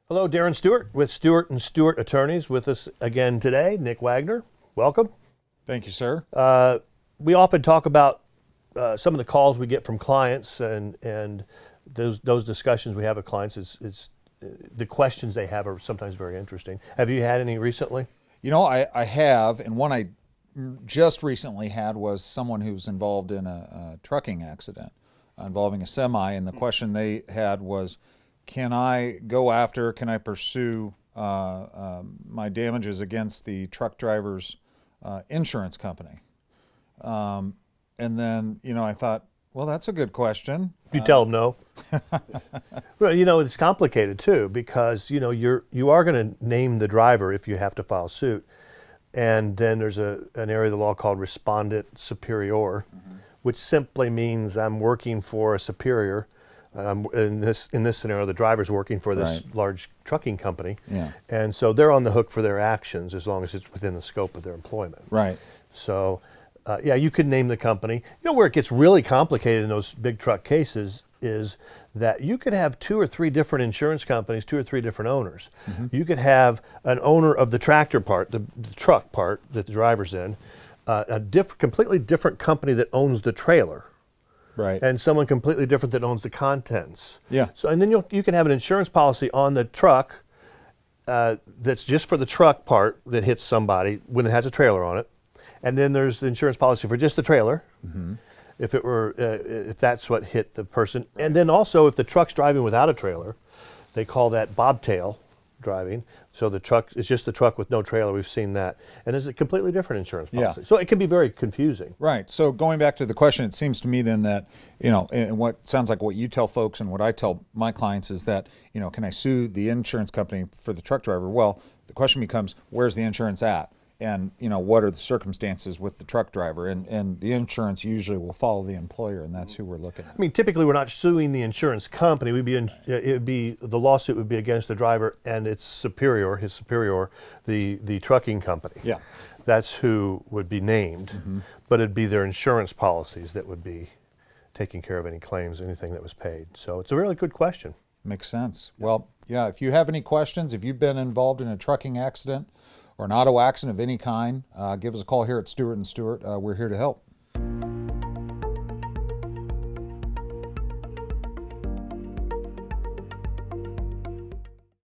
Hello, Darron Stewart with Stewart Stewart Attorneys with us again today. Nick Wagner, welcome. Thank you, sir. We often talk about some of the calls we get from clients and those discussions we have with clients. It's the questions they have are sometimes very interesting. Have you had any recently? You know, I have, and one I just recently had was someone who was involved in a trucking accident involving a semi, and the question they had was, can I pursue my damages against the truck driver's insurance company? And then, I thought, well, that's a good question. You tell them no. Well, it's complicated too because you are going to name the driver if you have to file suit, and then there's an area of the law called respondent superior, which simply means I'm working for a superior. In this scenario, the driver's working for this large trucking company, and so they're on the hook for their actions as long as it's within the scope of their employment. Right. So, you could name the company. Where it gets really complicated in those big truck cases is that you could have 2 or 3 different insurance companies, 2 or 3 different owners. You could have an owner of the tractor part, the truck part that the driver's in, completely different company that owns the trailer. Right. And someone completely different that owns the contents. Yeah. So, and then you can have an insurance policy on the truck that's just for the truck part that hits somebody when it has a trailer on it, and then there's the insurance policy for just the trailer, if that's what hit the person, and then also if the truck's driving without a trailer, they call that bobtail driving. So the truck is just the truck with no trailer. We've seen that, and it's a completely different insurance policy. So it can be very confusing. Right. So going back to the question, it seems to me then that and what sounds like what you tell folks and what I tell my clients is that can I sue the insurance company for the truck driver? Well, the question becomes, where's the insurance at? And what are the circumstances with the truck driver? And the insurance usually will follow the employer, and that's who we're looking at. I mean, typically we're not suing the insurance company. The lawsuit would be against the driver and his superior, the trucking company. Yeah. That's who would be named, but it'd be their insurance policies that would be taking care of any claims, anything that was paid. So it's a really good question. Makes sense. Well, yeah, if you have any questions, if you've been involved in a trucking accident or an auto accident of any kind, give us a call here at Stewart Stewart. We're here to help.